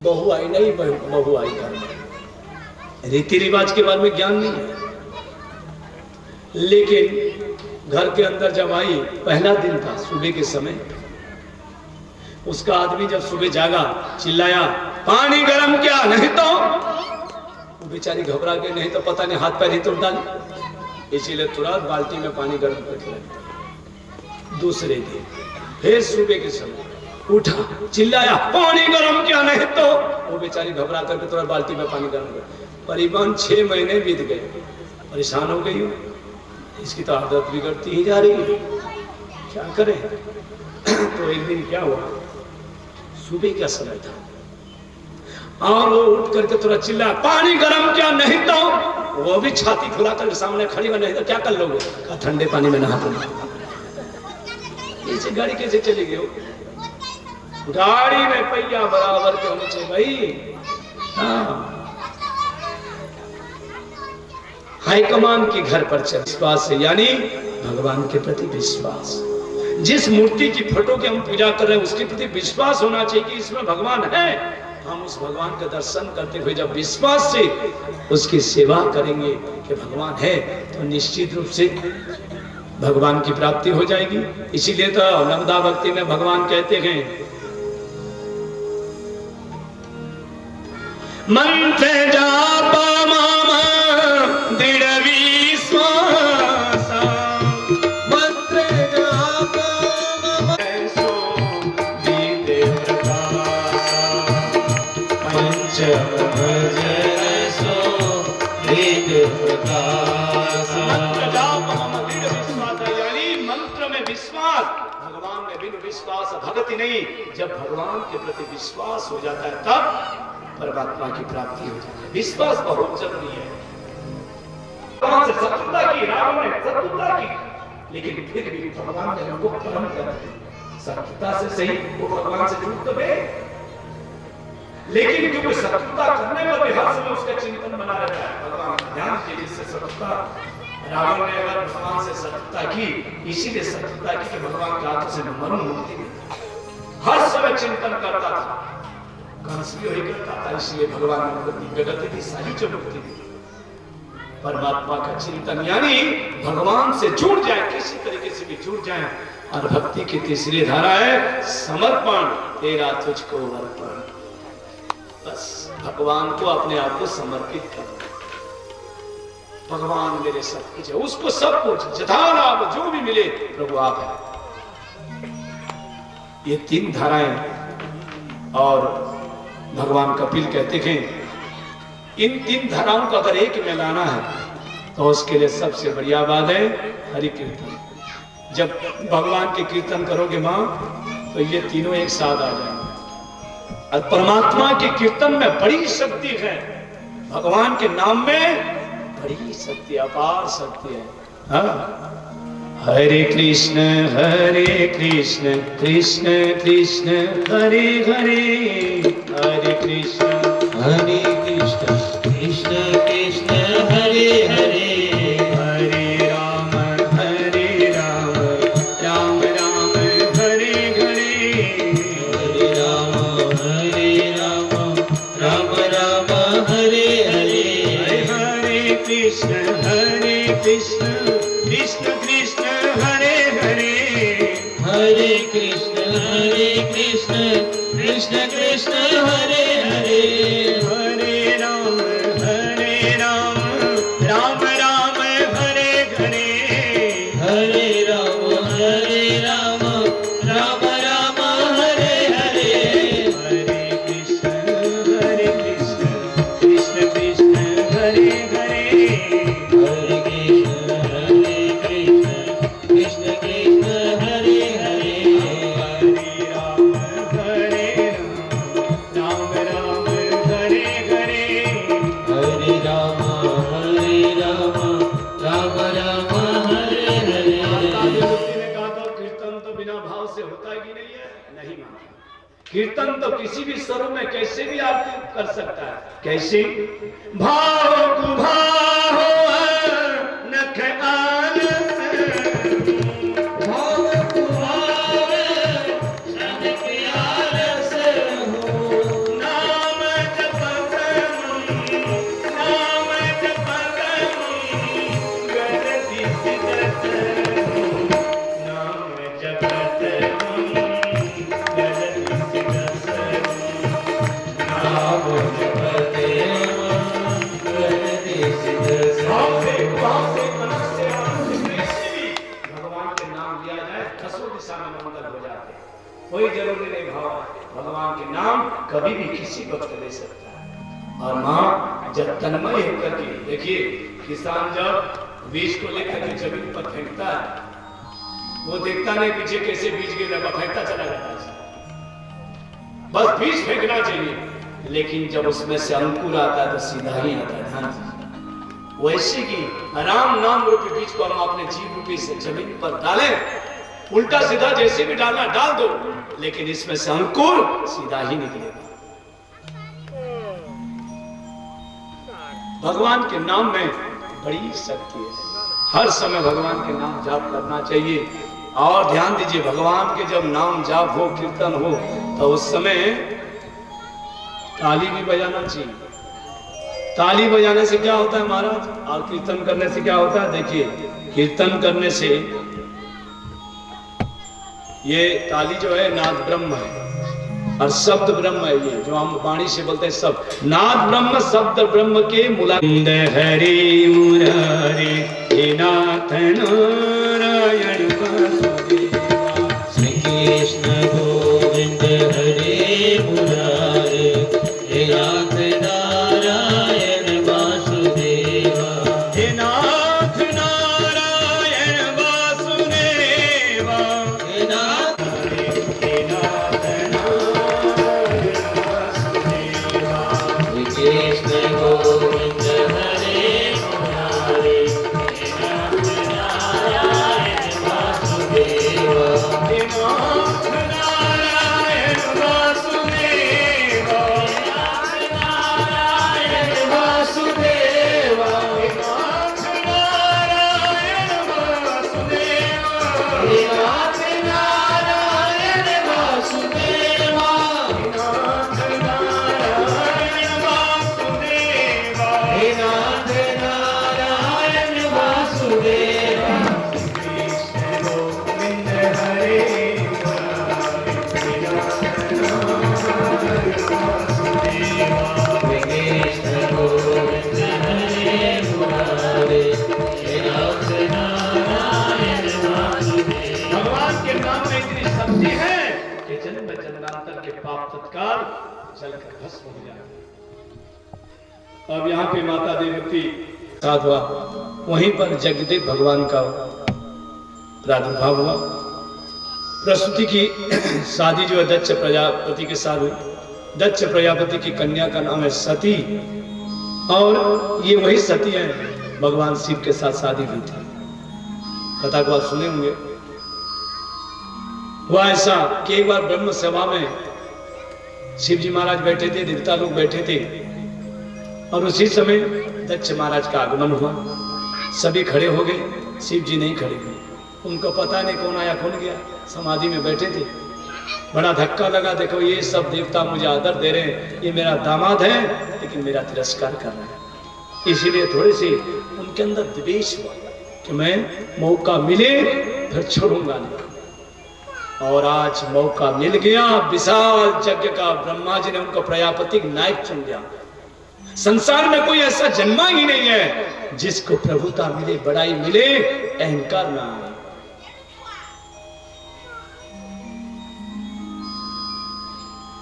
बहू आई नहीं, बहू आई घर में। रीति रिवाज के बारे में ज्ञान नहीं है, लेकिन घर के अंदर जब आई, पहला दिन था, सुबह के समय, उसका आदमी जब सुबह जागा, चिल्लाया पानी गरम क्या, नहीं तो वो बेचारी घबरा गई, नहीं तो पता नहीं हाथ पैर ही तोड़ डाले, इसीलिए तुरंत बाल्टी में पानी गर्म करके रख। दूसरे दिन फिर सुबह के समय उठा, चिल्लाया पानी गरम क्या, नहीं तो वो बेचारी घबरा करके तुरंत बाल्टी में पानी गर्म कर। करीबन 6 महीने बीत गए, परेशान हो गई हूँ, इसकी तो आदत बिगड़ती ही जा रही है, क्या करें। तो एक दिन क्या हुआ, सुबह का समय था और वो उठ करके थोड़ा चिल्ला पानी गरम क्या, नहीं तो वो भी छाती खुला कर सामने खड़ी हो, नहीं तो क्या कर लोगे, कहा ठंडे पानी में नहाते हैं। इसे गाड़ी कैसे चली गई, गाड़ी में पहिया बराबर के होने चाहिए भाई। हाईकमान के घर पर विश्वास है, यानी भगवान के प्रति विश्वास। जिस मूर्ति की फोटो की हम पूजा कर रहे हैं उसके प्रति विश्वास होना चाहिए कि इसमें भगवान है। हम उस भगवान का दर्शन करते हुए जब विश्वास से उसकी सेवा करेंगे कि भगवान है, तो निश्चित रूप से भगवान की प्राप्ति हो जाएगी। इसीलिए तो नवदा भक्ति में भगवान कहते हैं मंत्र जापा मामा दृढ़ विश्वास, मंत्र जापा मामा सो दीदे प्रकाश, पंचम भजन सो दीदे प्रकाश। मंत्र जाप मामा दृढ़ विश्वास, यानी मंत्र में विश्वास, भगवान में बिन विश्वास भक्ति नहीं। जब भगवान के प्रति विश्वास हो जाता है तब परमात्मा की प्राप्ति हो जाती है। विश्वास बहुत जरूरी है। भगवान से शत्रुता की, रावण ने शत्रुता की, लेकिन फिर भी भगवान ने हमको परम कर दिया। शत्रुता से सही वो भगवान से जुड़ तो गए, लेकिन क्योंकि शत्रुता करने पर भी हर समय उसका चिंतन बना रहता है। भगवान ध्यान के जिससे शत्रुता, रावण ने अगर भगवान से शत्रुता की, इसीलिए शत्रुता की कि भगवान के हाथों से मरण मुक्ति हर समय चिंतन करता था, कंस भी वही करता था, इसलिए भगवान ने जगत की सारी जो मुक्ति दी। परमात्मा का चिंतन यानी भगवान से जुड़ जाए, किसी तरीके से भी जुड़ जाए। और भक्ति की तीसरी धारा है समर्पण, तेरा तुझको अर्पण। बस भगवान को अपने आप को समर्पित कर, भगवान मेरे सब कुछ है, उसको सब कुछ जथा लाभ जो भी मिले प्रभु आप है। ये 3 धाराएं। और भगवान कपिल कहते हैं इन 3 धाराओं को अगर एक में लाना है तो उसके लिए सबसे बढ़िया बात है हरि कीर्तन। जब भगवान के कीर्तन करोगे मां तो ये तीनों एक साथ आ जाएंगे। और परमात्मा के कीर्तन में बड़ी शक्ति है, भगवान के नाम में बड़ी शक्ति, अपार शक्ति है। हाँ? हरे कृष्ण कृष्ण कृष्ण हरे हरे, हरे कृष्ण कृष्ण कृष्ण हरे हरे, हरे राम राम राम हरे हरे, हरे राम राम राम हरे हरे, हरे कृष्ण कृष्ण कृष्ण हरे हरे, हरे कृष्ण कृष्ण कृष्ण हरे हरे, हरे राम राम राम हरे हरे, हरे राम राम राम हरे हरे, हरे कृष्ण कृष्ण कृष्ण हरे हरे, हरे कृष्ण कृष्ण हरे हरे, हरे राम राम हरे हरे, हरे राम राम हरे हरे। ने कहा तो कीर्तन तो बिना भाव से होता ही नहीं है, नहीं माना। कीर्तन तो किसी भी स्वरूप में कैसे भी आरती कर सकता है। कैसे? भाव कुभाव नख आलस, भाव कुभाव नख आलस हो, नाम कोई जरूरी नहीं भाव, भगवान के नाम कभी भी किसी वक्त ले सकता है। और माँ जब तन्मय होकर के, देखिए किसान जब बीज को लेकर के जमीन पर फेंकता है, वो देखता नहीं पीछे कैसे बीज गिर, फेंकता चला जाता है, बस बीज फेंकना चाहिए। लेकिन जब उसमें से अंकुर आता है तो सीधा ही आता है। ध्यान दीजिए, वैसे कि राम नाम रूपी बीज को हम अपने जीव रूपी से जमीन पर डालें, उल्टा सीधा जैसे भी डालना डाल दो, लेकिन इसमें से अंकुर सीधा ही निकलेगा। भगवान के नाम में बड़ी शक्ति है। हर समय भगवान के नाम जाप करना चाहिए। और ध्यान दीजिए, भगवान के जब नाम जाप हो, कीर्तन हो, तो उस समय ताली भी बजाना चाहिए। ताली बजाने से क्या होता है महाराज, और कीर्तन करने से क्या होता है? देखिए, कीर्तन करने से ये ताली जो है नाद ब्रह्म है और शब्द ब्रह्म है। ये जो हम वाणी से बोलते हैं सब नाद ब्रह्म, शब्द ब्रह्म के मूला। हरि मुरारी हे नाथ नारायण वासुदेवा, श्री कृष्ण गोविंद हरे मुरारी हे नाथ नारायण वासुदेवा, हे नाथ नारायण वासुदेवा, हे नाथ कृष्ण गोविंद हरे मुरारी हे नाथ नारायण वासुदेवा, हे नाथ नारायण वासुदेवा, हे नाथ नारायण वासुदेवा, हे नाथ नारायण वासुदेवा, हे नाथ नारायण वासुदेवा, हे नाथ नारायण वासुदेवा, हे नाथ नारायण वासुदेवा, कृष्ण गोविंद हरे मुरारी हे नाथ नारायण वासुदेवा, कृष्ण गोविंद हरे मुरारी हे नाथ नारायण वासुदेवा। भगवान के नाम में इतनी शक्ति है कि जन्म जन्मांतर के पाप तत्काल जलकर भस्म हो जाए। अब यहाँ पे माता देवती साथ हुआ, वहीं पर जगदेव भगवान का प्रादुर्भाव हुआ। प्रसूति की शादी जो है दक्ष प्रजापति के साथ हुई। दक्ष प्रजापति की कन्या का नाम है सती, और ये वही सती है भगवान शिव के साथ शादी हुई थी। कथा को आप सुने होंगे। हुआ ऐसा कि एक बार ब्रह्म सभा में शिव जी महाराज बैठे थे, देवता लोग बैठे थे, और उसी समय दक्ष महाराज का आगमन हुआ। सभी खड़े हो गए, शिव जी नहीं खड़े हुए। उनको पता नहीं कौन आया कौन गया, समाधि में बैठे थे। बड़ा धक्का लगा, देखो ये सब देवता मुझे आदर दे रहे हैं, ये मेरा दामाद है लेकिन मेरा तिरस्कार कर रहा है। इसीलिए थोड़ी सी उनके अंदर द्वेष हुआ कि मैं मौका मिले फिर छोड़ूंगा नहीं। और आज मौका मिल गया, विशाल यज्ञ का। ब्रह्मा जी ने उनको प्रजापति नायक चुन लिया। संसार में कोई ऐसा जन्मा ही नहीं है जिसको प्रभुता मिले, बड़ाई मिले, अहंकार ना आए।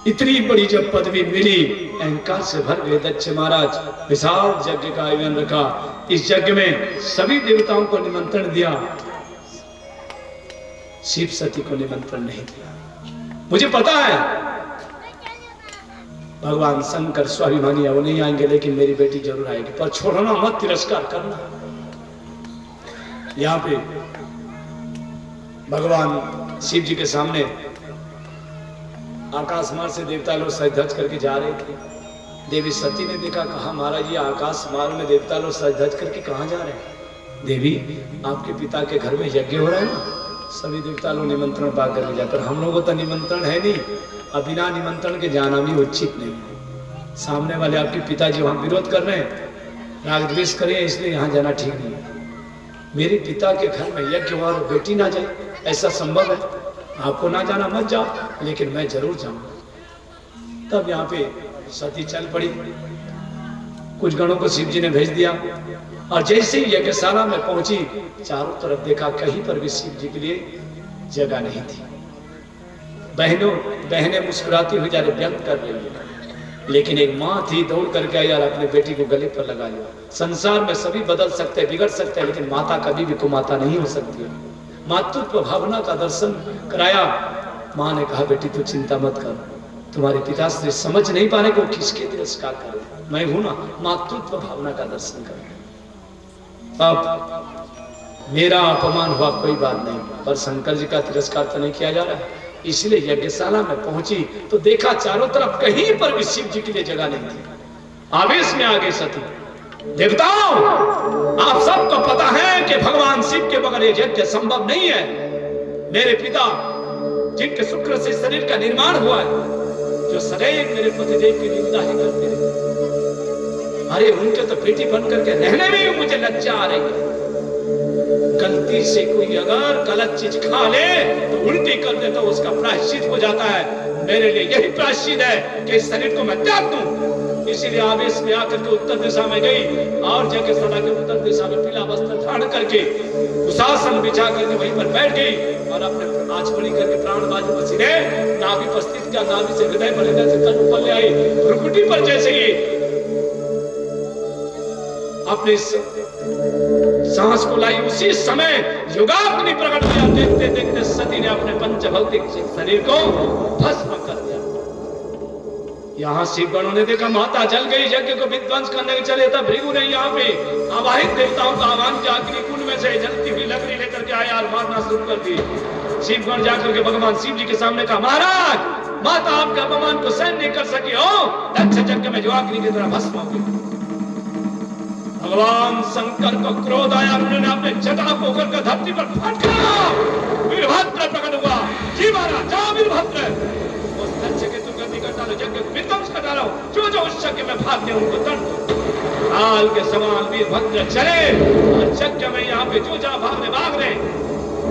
इतनी बड़ी जब पदवी मिली, अहंकार से भर गए दक्ष महाराज। विशाल यज्ञ का आयोजन रखा। इस यज्ञ में सभी देवताओं को निमंत्रण दिया, शिव सती को निमंत्रण नहीं दिया। मुझे पता है भगवान शंकर स्वाभिमानी है, वो नहीं आएंगे, लेकिन मेरी बेटी जरूर आएगी, पर छोड़ना मत, तिरस्कार करना। यहाँ पे भगवान शिव जी के सामने आकाश मार्ग से देवता लोग सज धज करके जा रहे थे। देवी सती ने देखा, कहा महाराज ये आकाश मार्ग में देवता लोग सज धज करके कहाँ जा रहे हैं? देवी आपके पिता के घर में यज्ञ हो रहा है ना, सभी देवता लोग निमंत्रण पा कर ले जाए, पर हम लोगों को तो निमंत्रण है नहीं, अब बिना निमंत्रण के जाना भी उचित नहीं है। सामने वाले आपके पिताजी वहां विरोध कर रहे हैं, राग द्वेष करें, इसलिए यहाँ जाना ठीक नहीं है। मेरे पिता के घर में यज्ञ हुआ और बेटी ना जाए, ऐसा संभव है? आपको ना जाना मत जाओ, लेकिन मैं जरूर जाऊंगा। तब यहाँ पे सती चल पड़ी। कुछ गणों को शिव जी ने भेज दिया, और जैसे ही यज्ञशाला में पहुंची, चारों तरफ देखा, कहीं पर भी शिव जी के लिए जगह नहीं थी। बहनें मुस्कुराती हुई जा रही, व्यंग कर रही है, लेकिन एक माँ थी दौड़ करके आई और अपने बेटी को गले पर लगा लिया। संसार में सभी बदल सकते हैं, बिगड़ सकते हैं, लेकिन माता कभी भी कुमाता नहीं हो सकती है। मातृत्व भावना का दर्शन कराया। माँ ने कहा, बेटी तू चिंता मत कर, तुम्हारे पिताश्री समझ नहीं पा रहे कि वो किसके तिरस्कार करे, मैं हूं ना, मातृत्व भावना का दर्शन कर। अब मेरा अपमान हुआ कोई बात नहीं, पर शंकर जी का तिरस्कार तो नहीं किया जा रहा है। इसलिए यज्ञशाला में पहुंची तो देखा चारों तरफ कहीं पर भी शिव जी के लिए जगह नहीं थी। आवेश में आ गए सती, देवताओं आप सबको पता है कि भगवान शिव के बगैर यज्ञ संभव नहीं है। मेरे पिता जिनके शुक्र से शरीर का निर्माण हुआ है, जो सदैव मेरे पतिदेव की निंदा ही करते रहे, अरे उनके तो बेटी बन करके रहने में भी मुझे लज्जा आ रही है। गलती से कोई अगर गलत चीज खा ले तो उल्टी कर दे तो उसका प्रायश्चित हो जाता है। मेरे लिए यही प्रायश्चित है कि इस शरीर को मैं त्याग दूं। इसीलिए आवेश में आकर के उत्तर दिशा में गई और यज्ञशाला के उत्तर दिशा में पीला वस्त्र धारण करके कुशासन बिछा करके वहीं पर बैठ गई और अपने आचमनी करके प्राणवायु को सीधे नाभि पर स्थित किया। नाभि से हृदय पर, हृदय से तन ऊपर ले आई। भ्रुकुटी पर जैसे ही अपने सांस को लाई, उसी समय योगाग्नि प्रकट किया। देखते देखते सती ने अपने पंचभौतिक शरीर को भस्म कर दिया। यहाँ शिवगणों ने देखा माता जल गई, यज्ञ को विध्वंस करने के चले तब भृगु ने यहाँ पे आवाहित देवताओं का आह्वान किया। अग्नि कुंड में से जलती हुई लकड़ी लेकर के आया और मारना शुरू कर दी। शिवगण जाकर के भगवान शिव जी के सामने कहा, महाराज माता आपके अपमान को सहन नहीं कर सकी हो, दक्ष यज्ञ में जो अग्नि की तरह भस्म हो गई। भगवान शंकर को क्रोध आया, उन्होंने अपने जटा को होकर धरती पर फटका। वीरभद्र प्रकट हुआ, जी महाराज जाओ वीरभद्र, उस दक्ष के तुम गति कर डालो, यज्ञ को विध्वंस कर डालो, जो जो उस यज्ञ में भाग गए उनको दंड दो। काल के समान वीरभद्र चले और यज्ञ में यहाँ पे जो जहाँ भाग रहे,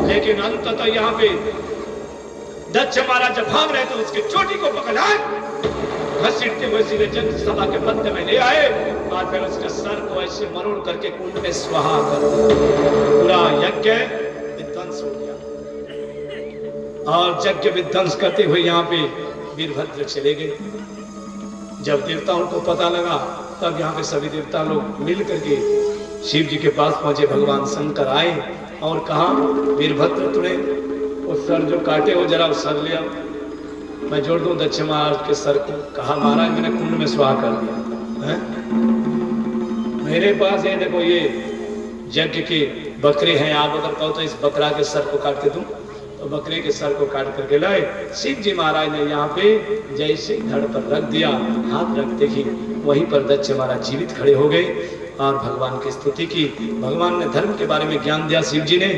लेकिन अंततः यहाँ पे दक्ष महाराज जब भाग रहे तो उसकी चोटी को पकड़ाए, घसीटते हुए सीधे यज्ञशाला के मध्य में ले आए और फिर उसके सर को ऐसे मरोड़ करके कुंड में स्वाहा कर दिया। पूरा यज्ञ विध्वंस हो गया। और यज्ञ विध्वंस करते हुए यहाँ पे वीरभद्र चले गए। जब देवताओं को पता लगा तब यहाँ पे सभी देवता लोग मिल करके शिव जी के पास पहुंचे। भगवान शंकर आए और कहा, वीरभद्र तूने वो सर जो काटे हो जरा वो सर लिया, मैं जोड़ दूं दक्ष महाराज के सर को। कहा, महाराज मैंने कुंड में स्वाहा कर दिया है? मेरे पास ये देखो ये यज्ञ के बकरे हैं, आप अगर कहो तो इस बकरा के सर को काट के दूं, तो बकरे के सर को काट करके लाए। शिव जी महाराज ने यहाँ पे जैसे धड़ पर रख दिया, हाथ रखते ही वहीं पर दक्ष महाराज जीवित खड़े हो गए और भगवान की स्तुति की। भगवान ने धर्म के बारे में ज्ञान दिया शिव जी ने।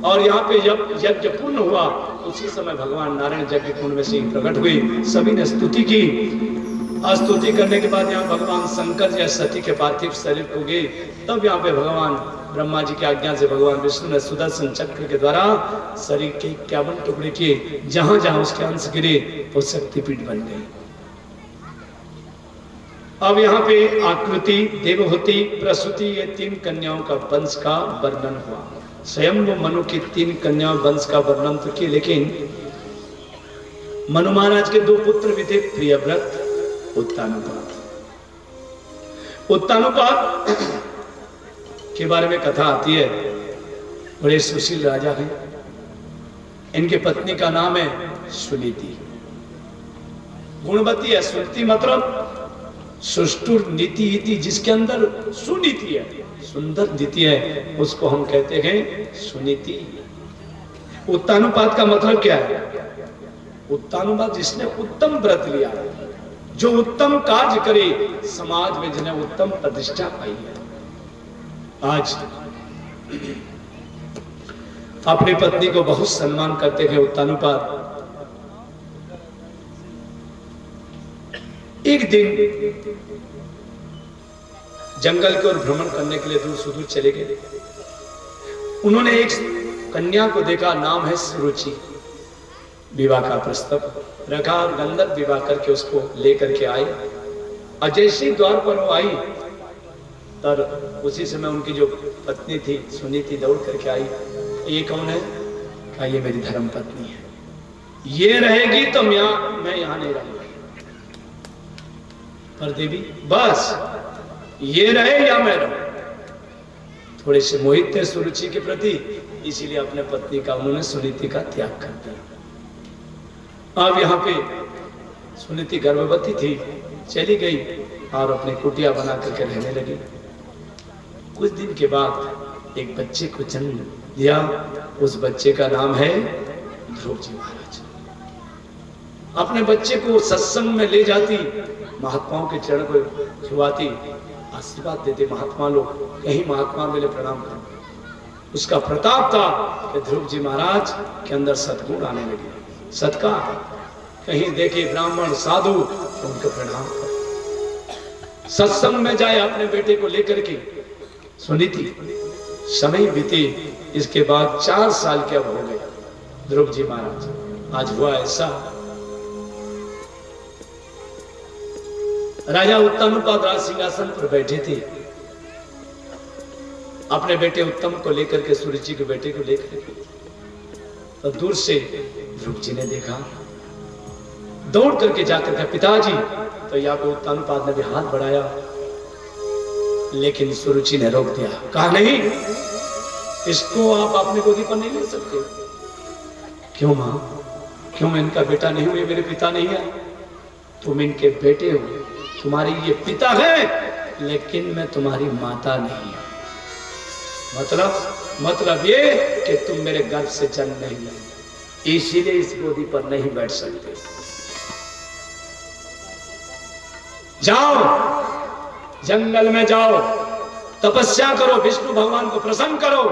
और यहाँ पे जब यज्ञ पूर्ण हुआ उसी समय भगवान नारायण यज्ञ कुंड में से प्रकट हुई, सभी ने स्तुति की। स्तुति करने के बाद यहाँ भगवान शंकर जी सती के पार्थिव शरीर को गए। तब यहाँ पे भगवान ब्रह्मा जी की आज्ञा से भगवान विष्णु ने सुदर्शन चक्र के द्वारा शरीर के 51 टुकड़े किए, जहां जहां उसके अंश गिरे वो शक्तिपीठ बन गई। अब यहाँ पे आकृति, देवहूति, प्रसूति, ये 3 कन्याओं का वंश का वर्णन हुआ। स्वयं वो मनु की 3 कन्या वंश का वर्णन तो किया, लेकिन मनु महाराज के 2 पुत्र भी थे, प्रियव्रत, उत्तानुपात। उत्तानुपात के बारे में कथा आती है, बड़े सुशील राजा हैं। इनकी पत्नी का नाम है सुनीति। गुणवती है, सुनीति मतलब सुष्टुर नीति इति, जिसके अंदर सुनीति है, सुंदर नीति है, उसको हम कहते हैं सुनीति। उत्तानुपात का मतलब क्या है? उत्तानुपात जिसने उत्तम व्रत लिया, जो उत्तम कार्य करे, समाज में जिन्हें उत्तम प्रतिष्ठा पाई है। आज अपनी पत्नी को बहुत सम्मान करते थे उत्तानुपात। एक दिन जंगल की ओर भ्रमण करने के लिए दूर सुदूर चले गए। उन्होंने एक कन्या को देखा, नाम है सुरुचि। विवाह का प्रस्ताव रखा और गंधर्व विवाह करके उसको लेकर के आए। और जैसे द्वार पर वो आई तब उसी समय उनकी जो पत्नी थी सुनीति दौड़ करके आई। ये कौन है? कहा, ये मेरी धर्म पत्नी है। ये रहेगी तो मैं यहां नहीं रहूंगा। पर देवी बस ये रहे या मैं रहूं। थोड़े से मोहित थे सुरुचि के प्रति, इसीलिए अपने पत्नी का उन्होंने सुनीति का त्याग कर दिया। अब यहाँ पे सुनीति गर्भवती थी, चली गई और अपने कुटिया बना करके रहने लगी। कुछ दिन के बाद एक बच्चे को जन्म दिया। उस बच्चे का नाम है ध्रुव जी महाराज। अपने बच्चे को सत्संग में ले जाती, महात्माओं के चरण को छुआती, आशीर्वाद देते महात्मा लोग, कहीं महात्मा मिले प्रणाम करो। उसका प्रताप था कि ध्रुव जी महाराज के अंदर सद्गुण आने लगे। सत्कार, कहीं देखे ब्राह्मण साधु तो उनको प्रणाम करो। सत्संग में जाए अपने बेटे को लेकर के सुनीति। समय बीते, इसके बाद 4 साल के अब हो गए ध्रुव जी महाराज। आज हुआ ऐसा, राजा उत्तमपाद राज सिंहासन पर बैठे थे, अपने बेटे उत्तम को लेकर के, सुरुचि के बेटे को लेकर के, तो दूर से ध्रुव जी ने देखा, दौड़ करके जाकर के पिताजी। तो यहाँ पे उत्तमपाद ने भी हाथ बढ़ाया, लेकिन सुरुचि ने रोक दिया। कहा नहीं, इसको आप अपने गोदी पर नहीं ले सकते। क्यों मां, क्यों? मैं इनका बेटा नहीं हूं, ये मेरे पिता नहीं है। तुम इनके बेटे हो, तुम्हारी ये पिता है, लेकिन मैं तुम्हारी माता नहीं हूं। मतलब ये कि तुम मेरे गर्भ से जन्म नहीं है, इसीलिए इस गोदी पर नहीं बैठ सकते। जाओ, जंगल में जाओ, तपस्या करो, विष्णु भगवान को प्रसन्न करो,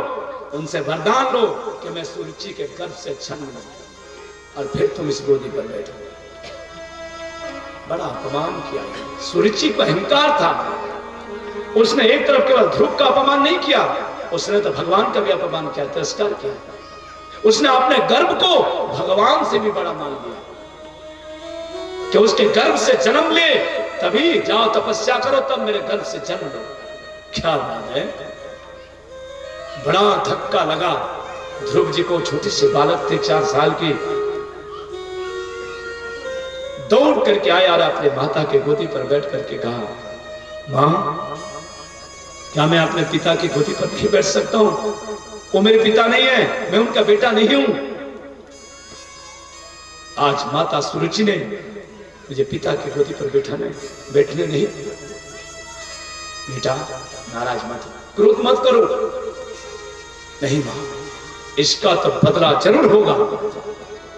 उनसे वरदान लो कि मैं सुरुचि के गर्भ से जन्म लूं, और फिर तुम इस गोदी पर बैठो। बड़ा अपमान किया। सुरुचि को अहंकार था, उसने एक तरफ केवल ध्रुव का अपमान नहीं किया, उसने तो भगवान का भी अपमान किया, तिरस्कार किया। उसने अपने गर्भ को भगवान से भी बड़ा मान लिया कि उसके गर्भ से जन्म ले, तभी जाओ तपस्या करो, तब मेरे गर्भ से जन्म लो। क्या बात है। बड़ा धक्का लगा ध्रुव जी को। छोटे से बालक थे, 4 साल की। दौड़ करके आया और अपने माता के गोदी पर बैठ करके कहा, मां, क्या मैं अपने पिता की गोदी पर नहीं बैठ सकता हूं? वो मेरे पिता नहीं है, मैं उनका बेटा नहीं हूं। आज माता सुरुचि ने मुझे पिता की गोदी पर बैठने नहीं दिया। बेटा नाराज मत, क्रोध मत करो। नहीं मां, इसका तो बदला जरूर होगा।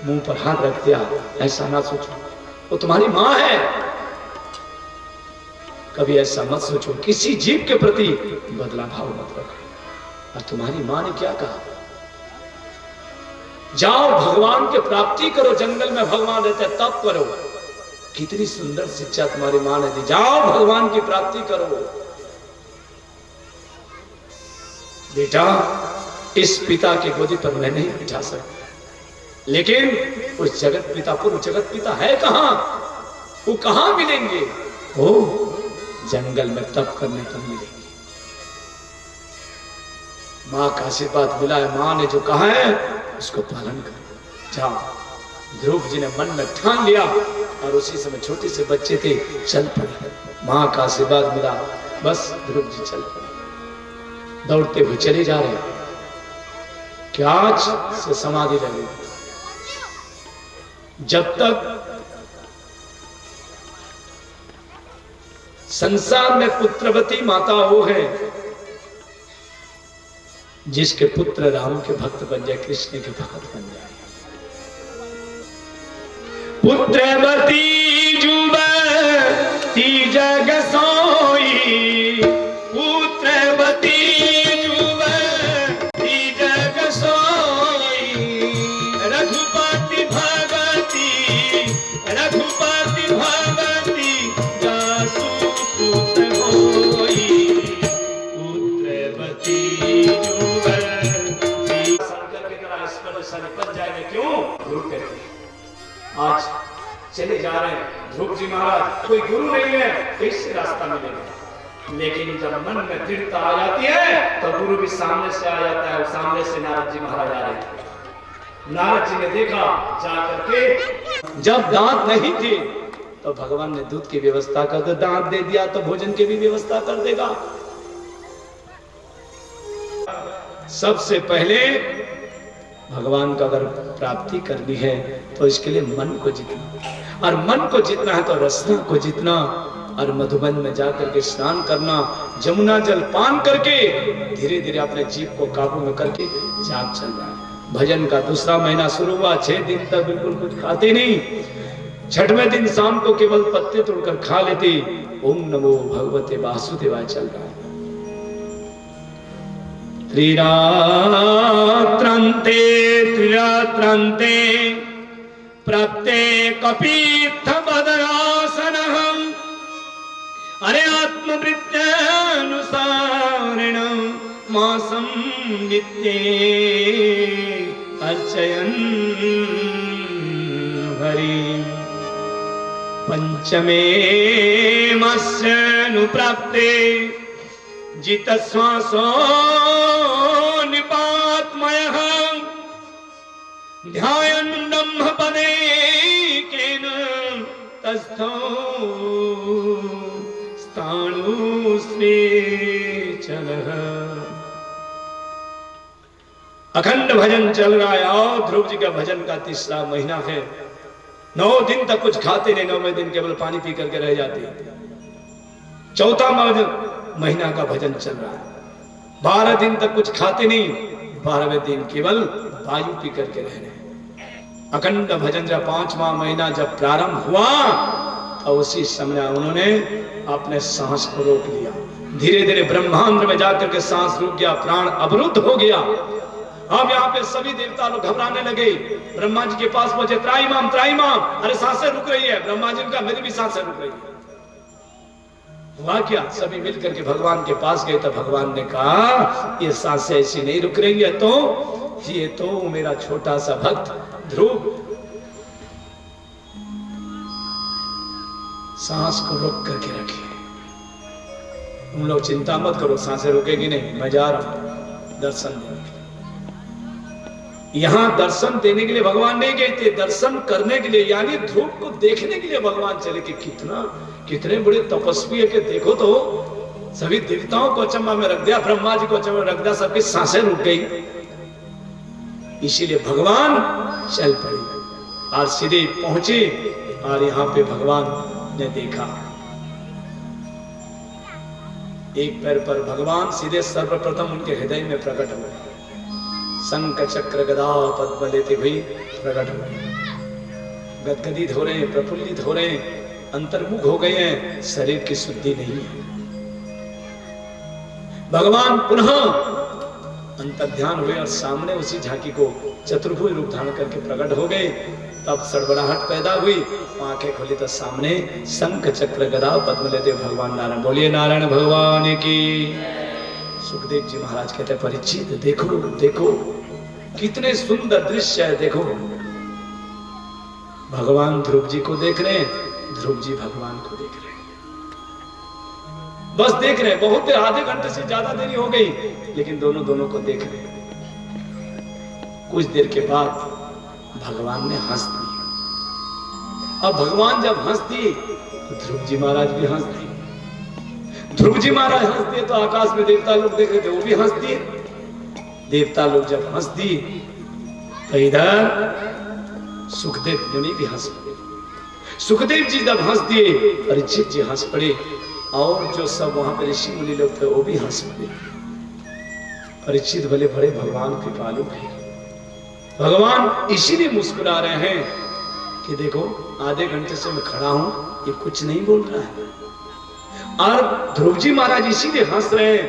मुंह पर हाथ रख दिया, ऐसा ना सोचो, वो तुम्हारी मां है। कभी ऐसा मत सोचो, किसी जीव के प्रति बदला भाव मत रखो। और तुम्हारी मां ने क्या कहा? जाओ भगवान की प्राप्ति करो, जंगल में भगवान रहते, तप करो। कितनी सुंदर शिक्षा तुम्हारी मां ने दी, जाओ भगवान की प्राप्ति करो। बेटा, इस पिता की गोदी पर मैं नहीं बिठा सकता, लेकिन उस जगत पिता, पूर्व जगत पिता है कहां? वो कहां मिलेंगे? ओ जंगल में तप करने पर मिलेंगे। मां का आशीर्वाद मिला है, मां ने जो कहा है उसको पालन करो। जाओ। ध्रुव जी ने मन में ठान लिया, और उसी समय छोटे से बच्चे थे, चल पड़े। मां का आशीर्वाद मिला, बस ध्रुव जी चल पड़े। दौड़ते हुए चले जा रहे, क्या आज से समाधि लगेगी। जब तक संसार में पुत्रवती माता वो है जिसके पुत्र राम के भक्त बन जाए, कृष्ण के भक्त बन जाए। पुत्रवती जुबती जग सोई, पुत्रवती जुबती जग सोई, रघुपति भगती, रघुपति भगती जासु पुत्र होई, पुत्रवती जुबती। शंकर की तरह ईश्वर बन जाएंगे, क्यों? गुरु कहते हैं। आज चले जा रहे हैं ध्रुव जी महाराज, कोई गुरु नहीं है, कैसे रास्ता मिलेगा? लेकिन जब मन में दृढ़ता आ जाती है तो गुरु भी सामने से आ जाता है। सामने से नारद जी महाराज आ रहे हैं। नारद जी ने देखा जाकर के, जब दांत नहीं थे तो भगवान ने दूध की व्यवस्था कर दो, दांत दे दिया तो भोजन की भी व्यवस्था कर देगा। सबसे पहले भगवान का अगर प्राप्ति करनी है तो इसके लिए मन को जीतना, और मन को जीतना है तो रसना को जीतना, और मधुबन में जाकर के स्नान करना, जमुना जल पान करके धीरे धीरे अपने जीव को काबू में करके जाप चल रहा है। भजन का दूसरा महीना शुरू हुआ, 6 दिन तक बिल्कुल कुछ खाते नहीं, 6वें दिन शाम को केवल पत्ते तोड़कर खा लेते। ओम नमो भगवते वासुदेवाय चल रहा है। त्रिरात्रान्ते त्रिरात्रान्ते प्रत्येकपीठ बदरासनः, अरे आत्मवृत्त्यानुसारेण मासं नित्ये अर्चयन् हरिं। पंचमे मास्यानुप्राप्ते जितश्वासो निपात्मयः, ध्यायन् ब्रह्मपदेकेन तस्थो स्थाणुस्वेचलः। अखंड भजन चल रहा है और ध्रुव जी का भजन का तीसरा महीना है। 9 दिन तक कुछ खाते नहीं, 9वें दिन केवल पानी पी करके रह जाते। 4था महीना का भजन चल रहा है। 12 दिन तक कुछ खाते नहीं, 12वें दिन केवल वायु पी करके रह रहे। अखंड भजन जब 5वां महीना जब प्रारंभ हुआ तो उसी समय उन्होंने अपने सांस को रोक लिया। धीरे धीरे ब्रह्मांड में जाकर के सांस रुक गया, प्राण अवरुद्ध हो गया। अब यहाँ पे सभी देवता लोग घबराने लगे। ब्रह्मा जी के पास पहुंचे, त्राईमाम त्राईमाम, अरे सांसें रुक रही है। ब्रह्मा जी का मेरी भी सांसें रुक रही है। हुआ क्या? सभी मिलकर के भगवान के पास गए तो भगवान ने कहा ये सांसें ऐसी नहीं रुक रही है, तो ये तो मेरा छोटा सा भक्त ध्रुव सांस को रोक करके रखे। तुम लोग चिंता मत करो, सांसें रुकेगी नहीं, मैं जा रहा हूं दर्शन देने। यहां दर्शन देने के लिए भगवान नहीं गए थे, दर्शन करने के लिए, यानी ध्रुव को देखने के लिए भगवान चले। कि कितने बड़े तपस्वी है कि देखो तो सभी देवताओं को अचंभा में रख दिया, ब्रह्मा जी को अचंभा में रख दिया, सबकी सांसें रुक गई। इसीलिए भगवान चल पड़े और सीधे पहुंचे। और यहां पे भगवान ने देखा, एक पैर पर भगवान सीधे सर्वप्रथम उनके हृदय में प्रकट हुए। शंख चक्र गदा पद्म लेते हुए प्रकट हुए, गदगदित हो रहे हैं, प्रफुल्लित हो रहे हैं, अंतर्मुख हो गए हैं, शरीर की शुद्धि नहीं है। भगवान पुनः अंतर्ध्यान हुए और सामने उसी झांकी को चतुर्भुज रूप धारण करके प्रकट हो गए। तब सड़बड़ाहट पैदा हुई, आंखें खोली तो सामने शंख चक्र गदा पद्म लेते भगवान नारायण। बोलिए नारायण भगवान की। सुखदेव जी महाराज कहते परीक्षित देखो देखो कितने सुंदर दृश्य है। देखो भगवान ध्रुव जी को देख रहे हैं, ध्रुव जी भगवान को देख रहे हैं, बस देख रहे हैं। बहुत आधे घंटे से ज्यादा देरी हो गई, लेकिन दोनों को देख रहे हैं। कुछ देर के बाद भगवान ने हंस दिए। अब भगवान जब हंस दिए तो ध्रुव जी महाराज भी हंस दिए। ध्रुव जी महाराज हंस दिए तो आकाश में देवता लोग देख रहे थे, वो भी हंस दिए। देवता लोग जब हंस दिए तो इधर सुखदेव मुनि भी हंस पड़े। सुखदेव जी जब हंस दिए, परीक्षित जी हंस पड़े, और जो सब वहां पर ऋषि मुनि लोग थे वो भी हंस पड़े। परीक्षित भले बड़े भगवान कृपालु हैं। भगवान इसीलिए मुस्कुरा रहे हैं कि देखो आधे घंटे से मैं खड़ा हूं, ये कुछ नहीं बोल रहा है। और ध्रुव जी महाराज इसीलिए हंस रहे हैं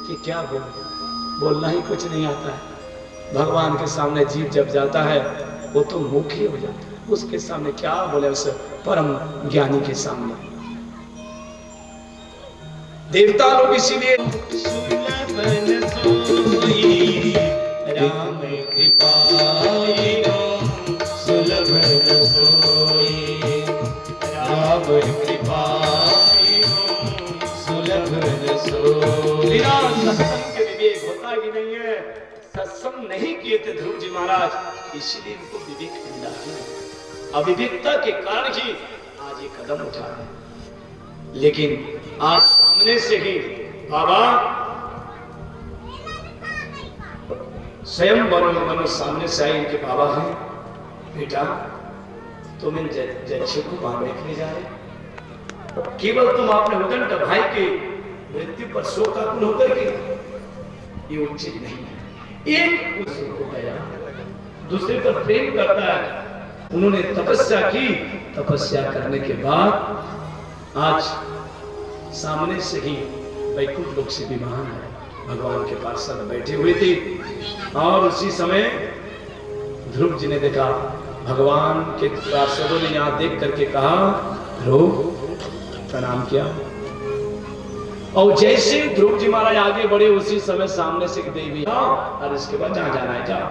कि क्या बोलना ही कुछ नहीं आता है। भगवान के सामने जीव जब जाता है वो तो मूक ही हो जाता है, उसके सामने क्या बोले, उस परम ज्ञानी के सामने। देवता लोग इसीलिए राम कृपाई सुलभ रसोई, राम कृपाई सुलभ रसोई। सत्संग के विवेक होता कि नहीं है? सत्संग कर्म नहीं किए थे ध्रुव जी महाराज, इसलिए इनको विवेक मिला है। अविवेकता के कारण ही आज ये कदम उठा है। लेकिन आज सामने से ही बाबा स्वयं बनो सामने से आए, इनके बाबा हैं, बेटा तुम इन जक्षों को मारने के लिए जा रहे, केवल तुम अपने उदंड भाई के मृत्यु पर शोकाकुल होकर के, ये उचित नहीं है। एक दूसरे को गया, दूसरे पर प्रेम करता है। उन्होंने तपस्या की, तपस्या करने के बाद आज सामने से ही वैकुंठ लोक से विमान है, भगवान के पास सब बैठे हुए थे। और उसी समय ध्रुव जी ने देखा, भगवान के पार्षदों ने यहाँ देख करके कहा, ध्रुव प्रणाम किया। और जैसे ध्रुव जी महाराज आगे बढ़े, उसी समय सामने से देवी, और इसके बाद जहाँ जाना है जाओ,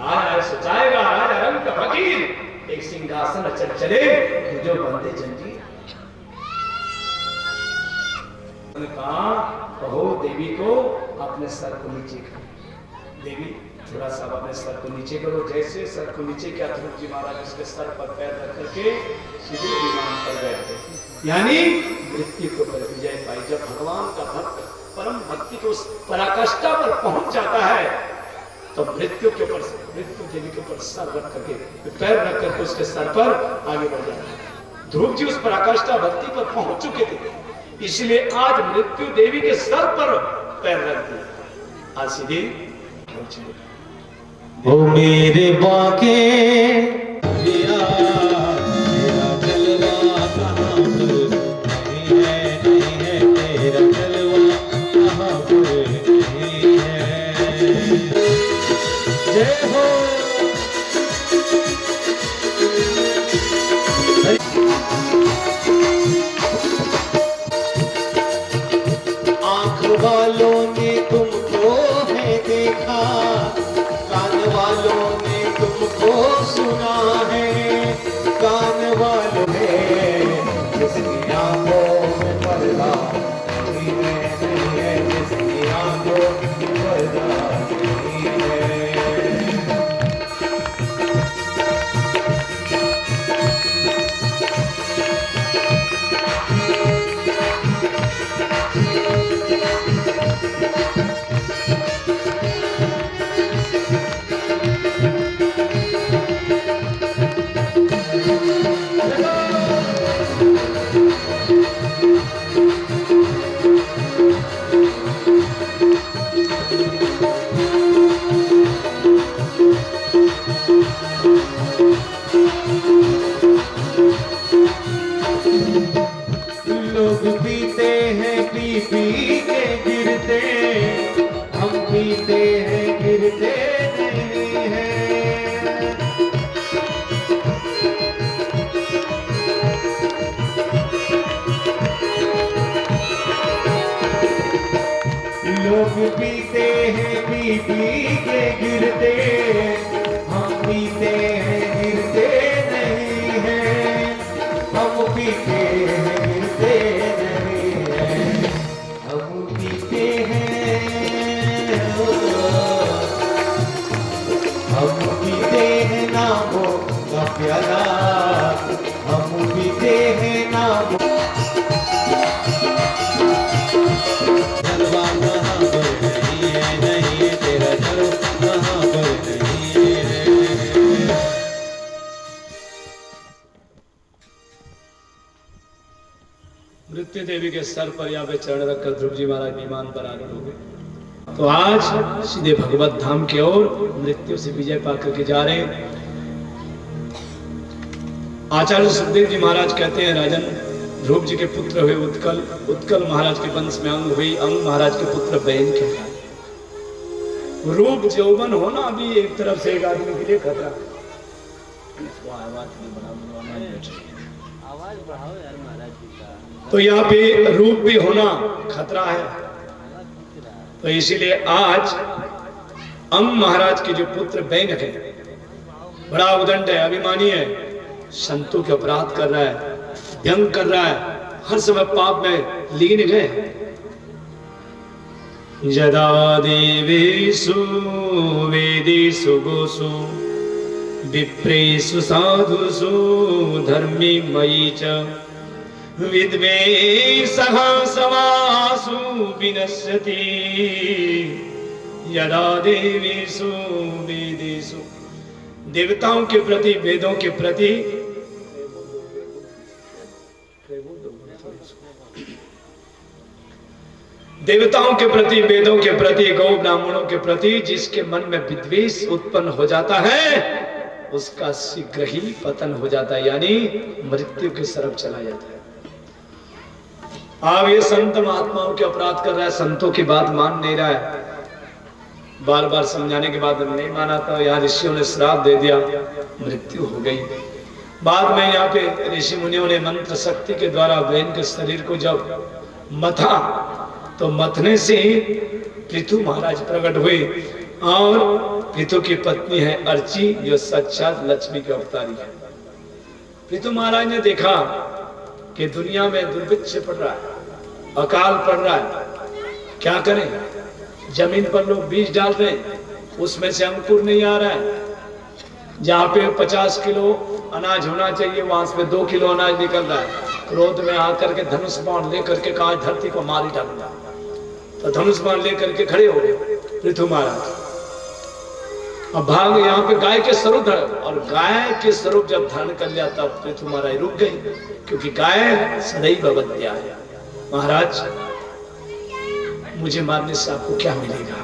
आया सोचाएगा राजा रंग का फकीर, एक सिंहासन चल चले जो बंदे जंजीर। कहा कहो देवी को अपने सर को नीचे करो। देवी थोड़ा सा अपने सर को नीचे करो। जैसे सर को नीचे किया, ध्रुव जी महाराज उसके सर पर पैर रख करके सीधे विमान पर बैठे, यानी मृत्यु को पर विजय पाई। जब भगवान का भक्त परम भक्ति को उस पराकाष्ठा पर पहुंच जाता है, तो मृत्यु के ऊपर, मृत्यु देवी के ऊपर सर रख करके, पैर रख करके उसके सर पर आगे बढ़ जाता है। ध्रुव जी उस पराकाष्ठा भक्ति पर पहुंच चुके थे, इसलिए आज मृत्यु देवी के सर पर पैर रख दिया। आज सीधे ओ मेरे बाके तेरा जलवा कहाँ पर नहीं है तेरा जलवा कहाँ पर नहीं है। जय हो आँख वालों ने तुमको है देखा, कान वालों ने तुमको सुना है, कान वालों ने जिसकी आंखों में पर्दा नहीं है, जिसकी आंखों में पर्दा नहीं है। लोग पीते हैं पी पी के गिरते, हम पीते हैं गिरते नहीं हैं। लोग पीते हैं पी पी के गिरते, हम पीते हैं गिरते नहीं हैं। हम पीते हैं गिरते नहीं हैं, हम पीते हैं, हम पीते हैं नामों का प्याला, हम पीते हैं नामों। जलवा कहाँ पर नहीं है तेरा जलवा कहाँ पर नहीं है। मृत्यु देवी के सर पर यहाँ पे चरण रखकर ध्रुव जी महाराज विमान पर आरूढ़ हो गए। तो आज सीधे भगवत धाम की ओर मृत्यु से विजय पाकर के जा रहे हैं। आचार्य सुखदेव जी महाराज कहते हैं, राजन ध्रुव जी के पुत्र हुए उत्कल, उत्कल महाराज के वंश में अंग हुई, अंग महाराज के पुत्र बहन के। रूप यौवन होना भी एक तरफ से एक आदमी के लिए खतरा। आवाज बढ़ाओ यार महाराज जी का। तो यहाँ पे रूप भी होना खतरा है। तो इसीलिए आज अंग महाराज के जो पुत्र बैन है, बड़ा उदंड है, अभिमानी है, संतों के अपराध कर रहा है, व्यंग कर रहा है, हर समय पाप में लीन है। यदा देवेषु वेदेषु गोषु विप्रेषु साधुषु धर्मी मयि च विद्वेषः समासु विनश्यति यदा देवेषु वेदेषु। देवताओं के प्रति, वेदों के प्रति, देवताओं के प्रति, वेदों के प्रति, गौ ब्राह्मणों के प्रति जिसके मन में विद्वेष उत्पन्न हो जाता है उसका शीघ्र ही पतन हो जाता है, यानी मृत्यु के तरफ चला जाता है। अब ये संत महात्माओं के अपराध कर रहा है, संतों की बात मान नहीं रहा है, बार बार समझाने के बाद नहीं माना था, यहाँ ऋषियों ने श्राप दे दिया, मृत्यु हो गई। बाद में यहाँ पे ऋषि मुनियों ने मंत्र शक्ति के द्वारा बहन के शरीर को जब मथा तो मथने से पृथु महाराज प्रकट हुए और पृथु की पत्नी है अर्ची जो साक्षात लक्ष्मी की अवतारी है। पृथु महाराज ने देखा कि दुनिया में दुर्भिक्ष पड़ रहा है, अकाल पड़ रहा है, क्या करें? जमीन पर लोग बीज डाल रहे हैं, उसमें से अंकुर नहीं आ रहा है। जहाँ पे 50 किलो अनाज होना चाहिए वहां से 2 किलो अनाज निकल रहा है। क्रोध में आकर के धनुष बाण लेकर के कहा धरती को मार ही डालूंगा, तो धनुष बाण लेकर के खड़े हो गए पृथु महाराज। अब भाग यहाँ पे गाय के स्वरूप है, और गाय के स्वरूप जब धारण कर लिया तब पृथु महाराज रुक गई, क्योंकि गाय सदैव वध्या है। महाराज मुझे मारने से आपको क्या मिलेगा?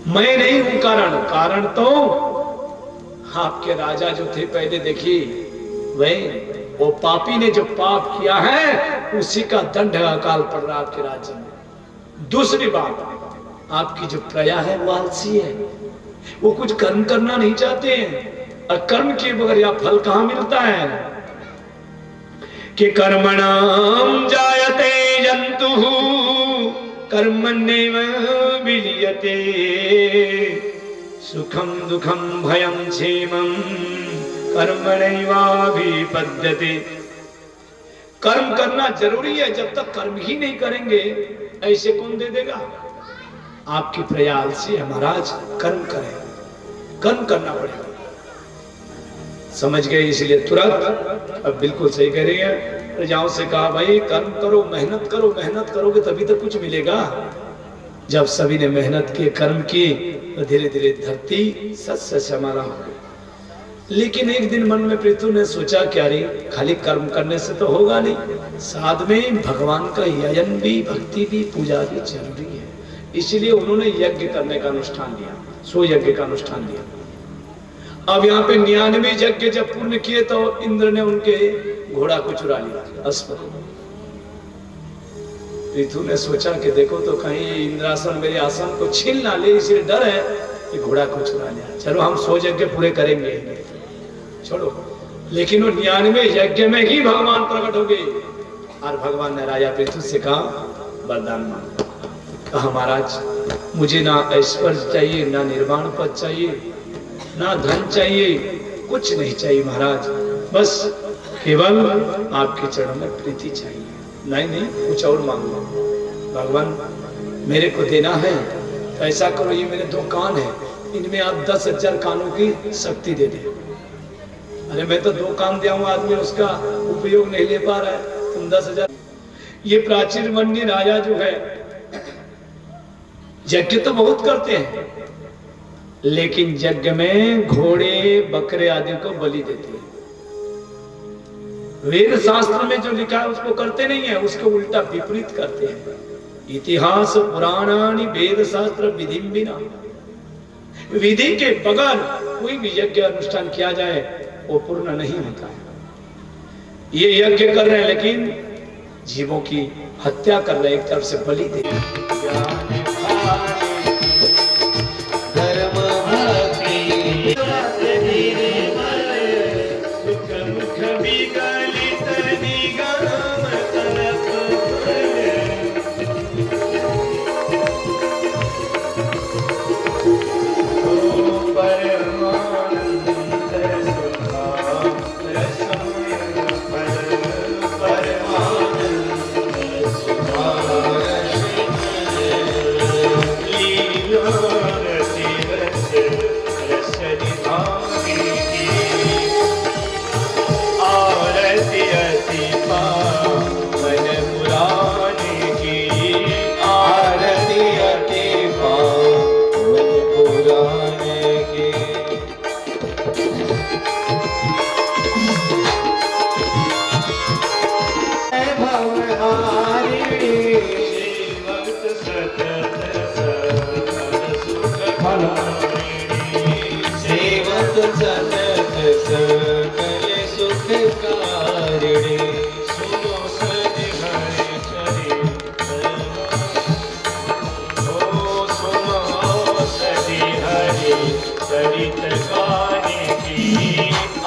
मैं नहीं हूं कारण, कारण तो आपके राजा जो थे पहले देखिए, वही वो पापी ने जो पाप किया है उसी का दंड अकाल पड़ रहा आपके राज्य में। दूसरी बात, आपकी जो प्रजा है वो आलसी है, वो कुछ कर्म करना नहीं चाहते हैं, और कर्म के बगैर या फल कहां मिलता है? कि कर्मणाम जायते जंतुः कर्मण्येव विलीयते सुखम दुखम भयम क्षेमं कर्मणैवाभिपद्यते। कर्म करना जरूरी है, जब तक कर्म ही नहीं करेंगे ऐसे कौन दे देगा? आपकी प्रजा आलसी है महाराज, कर्म करें, कर्म करना पड़ेगा। समझ गए? इसलिए तुरंत अब बिल्कुल सही कह रही है, प्रजाओं से कहा भाई कर्म करो, मेहनत करो, मेहनत करोगे तभी तो कुछ मिलेगा। जब सभी ने मेहनत की, कर्म की, तो धीरे धीरे धरती सच श्यामला हो गई। लेकिन एक दिन मन में पृथु ने सोचा क्या रे, खाली कर्म करने से तो होगा नहीं, साथ में भगवान का यजन भी, भक्ति भी, पूजा भी जरूरी है। इसलिए उन्होंने यज्ञ करने का अनुष्ठान लिया, सो यज्ञ का अनुष्ठान लिया। अब यहाँ पे 99 यज्ञ जब पूर्ण किए तो इंद्र ने उनके घोड़ा को चुरा लिया, अश्व। पृथु ने सोचा कि देखो तो कहीं इंद्रासन मेरे आसन को छीन ना ले, इसलिए डर है कि घोड़ा को चुरा लिया। चलो हम 100 यज्ञ पूरे करेंगे, छोड़ो। लेकिन वो 99 यज्ञ में ही भगवान प्रकट हो गए, और भगवान ने राजा पृथु से कहा वरदान मांगो। कहा महाराज मुझे ना ऐश्वर्य चाहिए, ना निर्वाण पद चाहिए, ना धन चाहिए, कुछ नहीं चाहिए महाराज, बस केवल आपके चरणों में प्रीति चाहिए। नहीं नहीं कुछ और मांगो। भगवान मेरे को देना है तो ऐसा करो, ये मेरे 2 कान है, इनमें आप 10,000 कानों की शक्ति दे दे। अरे मैं तो 2 कान दिया हूँ, आदमी उसका उपयोग नहीं ले पा रहा है, तुम 10,000। ये प्राचीन वन्य राजा जो है यज्ञ तो बहुत करते हैं, लेकिन यज्ञ में घोड़े बकरे आदि को बलि देते हैं। वेद शास्त्र में जो लिखा है उसको करते नहीं है, उसको उल्टा विपरीत करते हैं। इतिहास पुराणानि वेद शास्त्र विधि बिना, विधि के बगैर कोई भी यज्ञ अनुष्ठान किया जाए वो पूर्ण नहीं होता है। ये यज्ञ कर रहे हैं लेकिन जीवों की हत्या कर रहे हैं, एक तरफ से बलि दे रहे हैं। भक्त सतत सकल सुखकारिणी सेवत सतत सकल सुखकारिणी सुनो सज हरि चरित ओ सुनो सज हरि चरित गाने की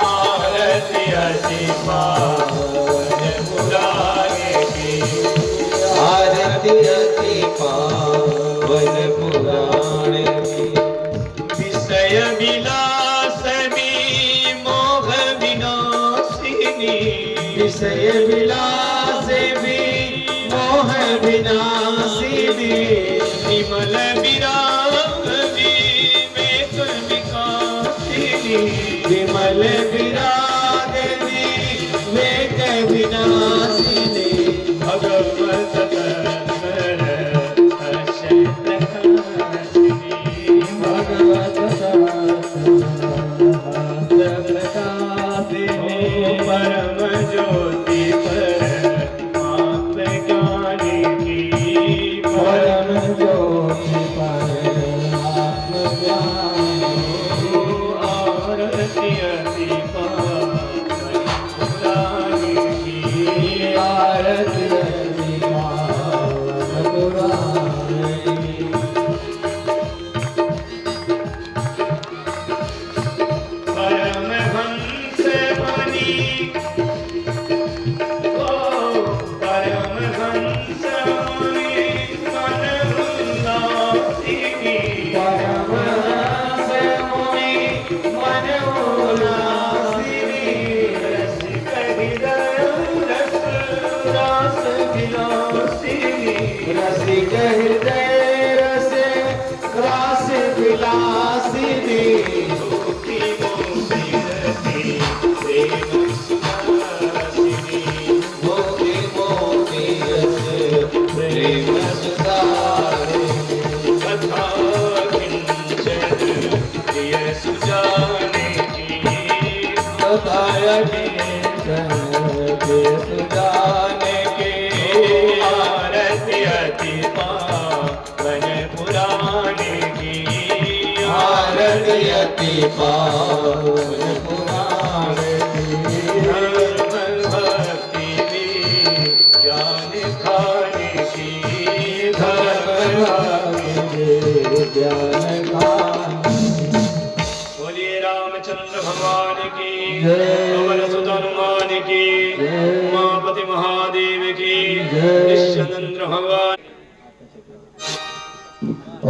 आरती अति पावन पुराने की आरती अति पावन पुराण की विषय विलासनी मोह विनाशिनी विषय विलास भी मोह विनाशिनी विमल विराग विवेक विकासिनी विमल विराग विवेक विनाशिनी भगवत तत्पर अशय प्रकाशिनी भगवत परम ज्योति परमात्म ज्ञानी की परम ज्योति परमात्म ज्ञानी आरती अति पावन पुरानी की आरती अति पावन पुराणी परमहंस मुनि ओ परमहंस मुनि मन उल्लासिनी परमहंस मुनि मन उल्लासिनी रसिक हृदय रस रास विलासिनी रसिक हृदय रस रास विलासिनी भूखी मोती रति प्रेम सुहासिनी मोती मोती रस प्रेम सुधारिणी कथा किंचन प्रिय सुजाने की बताया के सुजाने के आरती अति पावन पुराने की आरती अति पावन पुराण धर्म भक्ति ज्ञान खाने की धर्म ज्ञान बोलिए रामचंद्र भगवान की जय। पवन सुत हनुमान की जय। उमापति महादेव की जय। निश्चंद्र भगवान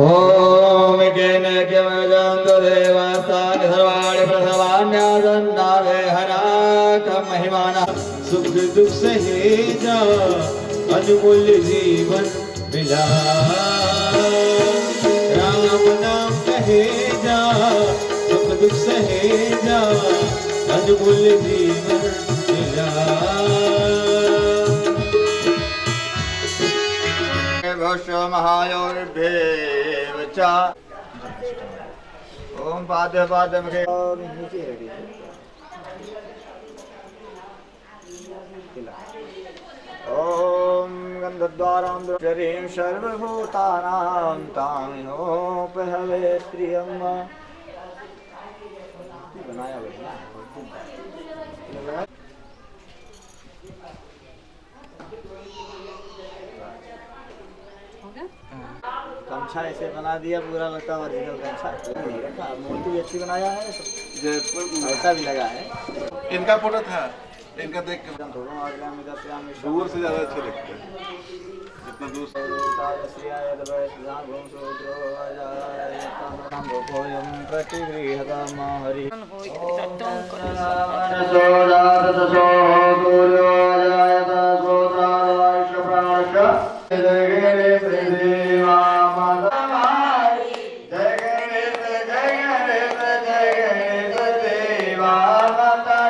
ओम केन किमजन्तु देवस्तानि सर्वाणि प्रसवान्यासन्नादे हराक महिमाना सुख दुख सहेजा अनमोल जीवन मिला राम नाम कहे जा सुख दुख सहेजा अनमोल जीवन मिला भस्व महायोर्भेव च ओम पाद्य पाद्य मुखे नीचे रेडी ओम गंधद्वारां शरीं सर्वभूतानां तामिनोपहवे स्त्रियं बनाया बढ़िया गमछा ऐसे बना दिया पूरा लगता है ओरिजिनल गमछा नहीं रखा मूर्ति भी अच्छी बनाया है जयपुर ऐसा भी लगा है इनका फोटो था इनका देख के दूर से ज्यादा अच्छे लगते हैं जितना दूर से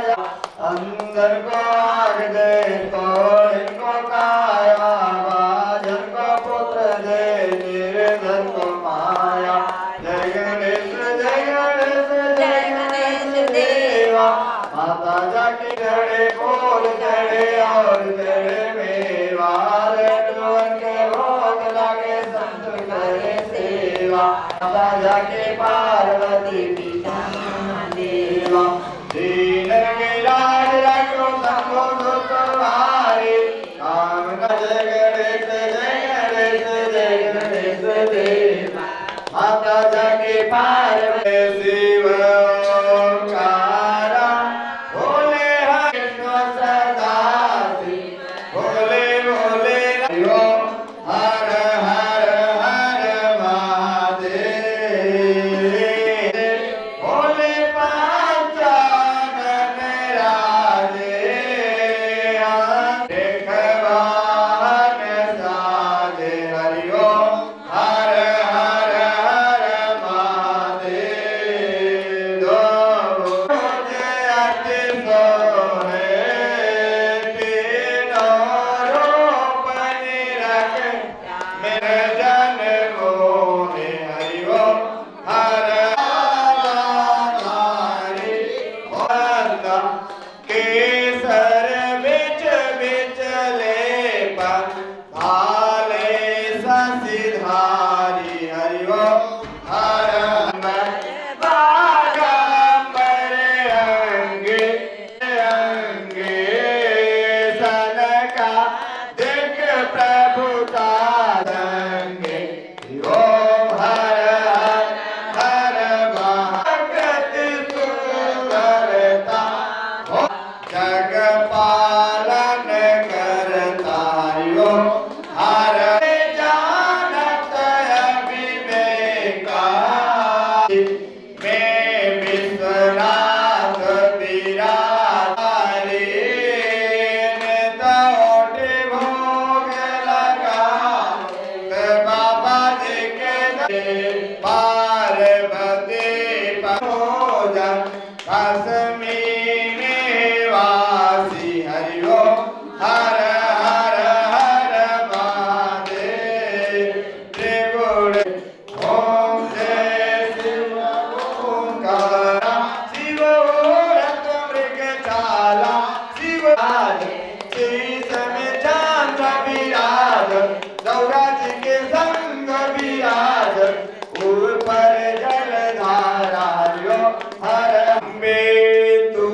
अंदर को आग दे तो इनको काया बाजन को पुत्र दे निर्धन को माया जय गणेश देवा माता जाके जड़े फूल जड़े और जड़े मेवा लड्डू जाके पार्वती पिता देवा दीन गिराज रखो सबको तुम्हारे काम जय गणेश जय गणेश देव माता जाके पार्वती शिव ओंकारा भोले हरि सदा भोले भोले हर हर हर महादेव भोले पंचानन राजे देखवान साजे हरि ओम हर हर हर महादेव दो अति सोहे तीनों रूप निरख मेरे जन मोहे हरि ओम हर हरि वंदा केसर बिच बिचले भाले ससिधारी हरि ओम हर बागंबर अंगे अंगे सनका देख प्रभुता संगे ओम हर हर भगत सुंदरता जग पालन करता ओम हर जानत विवेका मैं विश्वनाथ बिराजे तोट भोग लगा बाबा जी के पार्वती पूजन भस्मी निवासी हरि ओम हर हर हर महादेव त्रिपुर ओम जय शिव ओंकारा शिव रत मृगशाला शिव शीश में चांद विराज गौरा जी के संग विराज ऊपर जलधारा हरि ओम हर अम्बे तू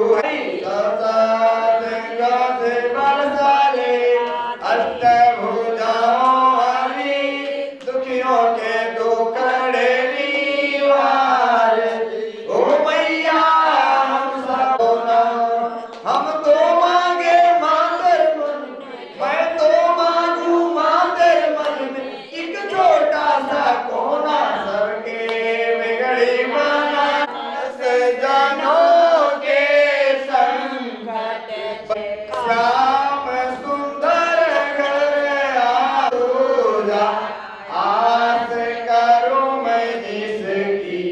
से बरसाले अष्टभुजाओं वाली दुखियों के दुखड़े निवार ओ मैया हम सब हम तो मांगे मातर मन मैं तो मांगू मातर मन में एक छोटा सा कोना सबके बिगड़ी माना जनों के संकट श्याम सुंदर घर आजा आस करूं मैं जिसकी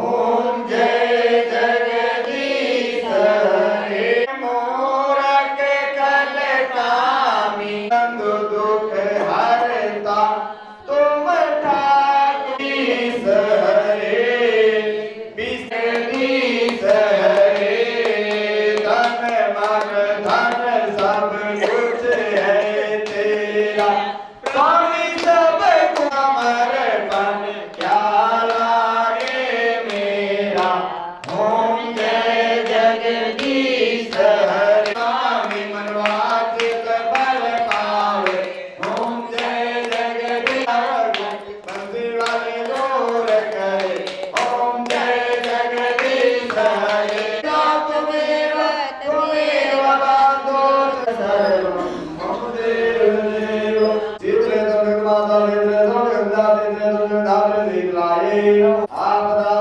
ओम जय जगदीश हरे मोरक कल कामी बंधु दुख हरता तुम ठाकुरीश हरे विष्णुदीश हरे धन मन धन सब कुछ है तेरा स्वामी सब समर्पण क्या लागे मेरा ओम जय जगदीश हरे स्वामी मनवाचित बल पावे ओम जय जगदीश बंसी वाले दूर करे ओम जय जगदीश हरे तुम्हें बांधो सर्वं मम देव चित्रे तुम माता चित्रे तुम गंगा चित्रे तुम धाम दिखलाए आपदा